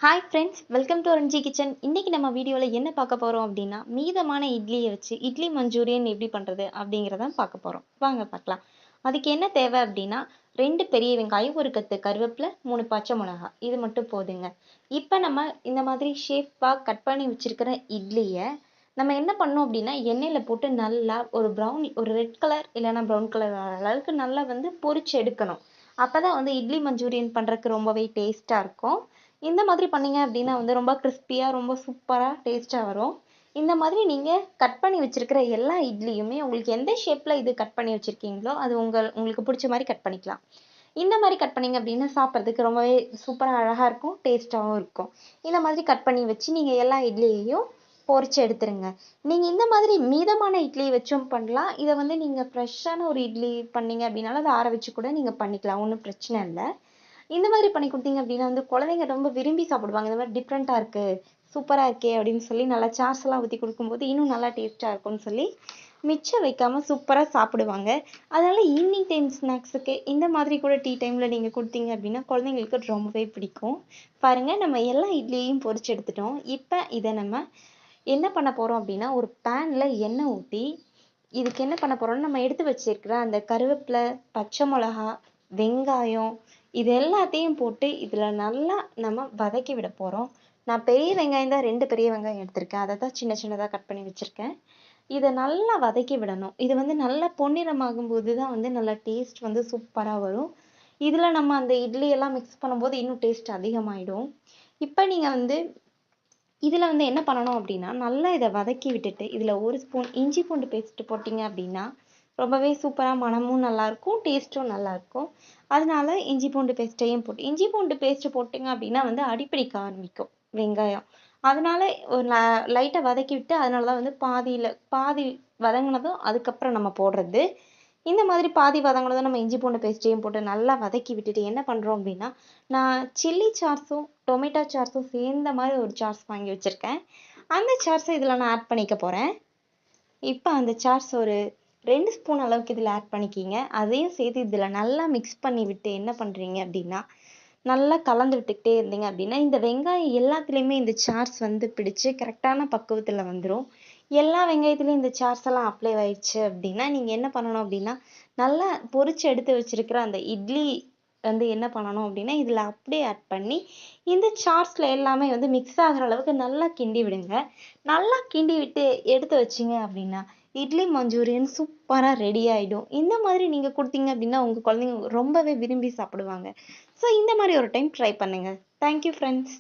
Hi friends, welcome to Ranji kitchen. இன்னைக்கு நம்ம வீடியோவில் என்ன பார்க்க போகிறோம் அப்படின்னா, மீதமான இட்லியை வச்சு இட்லி மஞ்சூரியன் எப்படி பண்ணுறது அப்படிங்கிறத பார்க்க போகிறோம். வாங்க பார்க்கலாம். அதுக்கு என்ன தேவை அப்படின்னா, 2 பெரிய வெங்காயம், 1 கத்து கருவேப்பிலை, 3 பச்சை மிளகாய், இது மட்டும் போதுங்க. இப்போ நம்ம இந்த மாதிரி ஷேப்பாக கட் பண்ணி வச்சிருக்கிற இட்லியை நம்ம என்ன பண்ணோம் அப்படின்னா, எண்ணெயில் போட்டு நல்லா ஒரு ரெட் கலர் இல்லைன்னா ப்ரௌன் கலர் அளவுக்கு நல்லா பொரிச்சு எடுக்கணும். அப்போ தான் இட்லி மஞ்சூரியன் பண்ணுறதுக்கு ரொம்பவே டேஸ்ட்டாக இருக்கும். இந்த மாதிரி பண்ணீங்க அப்படின்னா ரொம்ப கிறிஸ்பியாக ரொம்ப சூப்பராக டேஸ்ட்டாக வரும். இந்த மாதிரி நீங்கள் கட் பண்ணி வச்சிருக்கிற எல்லா இட்லியுமே உங்களுக்கு எந்த ஷேப்பில் இது கட் பண்ணி வச்சுருக்கீங்களோ அது உங்களுக்கு பிடிச்ச மாதிரி கட் பண்ணிக்கலாம். இந்த மாதிரி கட் பண்ணீங்க அப்படின்னா சாப்பிட்றதுக்கு ரொம்பவே சூப்பராக அழகாக இருக்கும், டேஸ்ட்டாகவும் இருக்கும். இந்த மாதிரி கட் பண்ணி வச்சு நீங்கள் எல்லா இட்லியையும் பொரிச்சு எடுத்துருங்க. நீங்கள் இந்த மாதிரி மீதமான இட்லி வச்சும் பண்ணலாம். இதை நீங்கள் ஃப்ரெஷ்ஷான ஒரு இட்லி பண்ணீங்க அப்படின்னாலும் அதை ஆற வச்சு கூட நீங்கள் பண்ணிக்கலாம், ஒன்றும் பிரச்சனை இல்லை. இந்த மாதிரி பண்ணி கொடுத்தீங்க அப்படின்னா குழந்தைங்க ரொம்ப விரும்பி சாப்பிடுவாங்க. இந்த மாதிரி டிஃப்ரெண்ட்டாக இருக்குது, சூப்பராக இருக்கே அப்படின்னு சொல்லி நல்லா சாஸ் எல்லாம் ஊற்றி கொடுக்கும்போது இன்னும் நல்லா டேஸ்ட்டாக இருக்கும்னு சொல்லி மிச்சம் வைக்காமல் சூப்பராக சாப்பிடுவாங்க. அதனால் ஈவினிங் டைம் ஸ்நாக்ஸுக்கு இந்த மாதிரி கூட டீ டைமில் நீங்கள் கொடுத்தீங்க அப்படின்னா குழந்தைங்களுக்கு ரொம்பவே பிடிக்கும். பாருங்கள், நம்ம எல்லா இட்லியையும் பொரிச்சு எடுத்துட்டோம். இப்போ இதை நம்ம என்ன பண்ண போகிறோம் அப்படின்னா, ஒரு பேனில் எண்ணெய் ஊற்றி இதுக்கு என்ன பண்ண போகிறோம்னா, நம்ம எடுத்து வச்சிருக்கிற அந்த கருவேப்பிலை, பச்சை மிளகா, வெங்காயம் இது எல்லாத்தையும் போட்டு இதில் நல்லா நம்ம வதக்கி விட போகிறோம். நான் பெரிய வெங்காயம் தான் 2 பெரிய வெங்காயம் எடுத்திருக்கேன். அதை தான் சின்ன சின்னதாக கட் பண்ணி வச்சுருக்கேன். இதை நல்லா வதக்கி விடணும். இது நல்லா பொன்னிறமாகும் போது தான் நல்லா டேஸ்ட் சூப்பராக வரும். இதில் நம்ம அந்த இட்லி எல்லாம் மிக்ஸ் பண்ணும்போது இன்னும் டேஸ்ட் அதிகமாகிடும். இப்போ நீங்கள் இதில் என்ன பண்ணணும் அப்படின்னா, நல்லா இதை வதக்கி விட்டுட்டு இதில் 1 ஸ்பூன் இஞ்சி பூண்டு பேஸ்ட் போட்டிங்க அப்படின்னா ரொம்பவே சூப்பராக மணமும் நல்லாயிருக்கும், டேஸ்ட்டும் நல்லாயிருக்கும். அதனால இஞ்சி பூண்டு பேஸ்ட்டையும் இஞ்சி பூண்டு பேஸ்ட் போட்டிங்க அப்படின்னா அடிப்பிடிக்க ஆரம்பிக்கும் வெங்காயம். அதனால ஒரு லைட்டாக வதக்கி விட்டு அதனால தான் பாதி வதங்கினதும் அதுக்கப்புறம் நம்ம போடுறது. இந்த மாதிரி பாதி வதங்கினதும் நம்ம இஞ்சி பூண்டு பேஸ்ட்டையும் போட்டு நல்லா வதக்கி விட்டுட்டு என்ன பண்ணுறோம் அப்படின்னா, நான் சில்லி சார்ஸும் டொமேட்டோ சார்ஸும் சேர்ந்த மாதிரி ஒரு சார்ஸ் வாங்கி வச்சுருக்கேன். அந்த சார்ஸை இதில் நான் ஆட் பண்ணிக்க போகிறேன். இப்போ அந்த சார்ஸ் ஒரு 2 ஸ்பூன் அளவுக்கு இதில் ஆட் பண்ணிக்கிங்க. அதையும் சேர்த்து இதில் நல்லா மிக்ஸ் பண்ணி விட்டு என்ன பண்ணுறீங்க அப்படின்னா, நல்லா கலந்து விட்டுக்கிட்டே இருந்தீங்க அப்படின்னா இந்த வெங்காயம் எல்லாத்துலேயுமே இந்த சார்ஸ் பிடிச்சு கரெக்டான பக்குவத்தில் வந்துடும். எல்லா வெங்காயத்துலேயும் இந்த சார்ஸ் எல்லாம் அப்ளை ஆயிடுச்சு அப்படின்னா நீங்கள் என்ன பண்ணணும் அப்படின்னா, நல்லா பொரிச்சு எடுத்து வச்சிருக்கிற அந்த இட்லி என்ன பண்ணணும் அப்படின்னா இதில் அப்படியே ஆட் பண்ணி இந்த சார்ஸில் எல்லாமே மிக்ஸ் ஆகிற அளவுக்கு நல்லா கிண்டி விடுங்க. நல்லா கிண்டி விட்டு எடுத்து வச்சிங்க அப்படின்னா இட்லி மஞ்சூரியன் சூப்பராக ரெடி ஆகிடும். இந்த மாதிரி நீங்கள் கொடுத்தீங்க அப்படின்னா உங்கள் குழந்தைங்க ரொம்பவே விரும்பி சாப்பிடுவாங்க. ஸோ இந்த மாதிரி ஒரு டைம் ட்ரை பண்ணுங்கள். Thank you friends.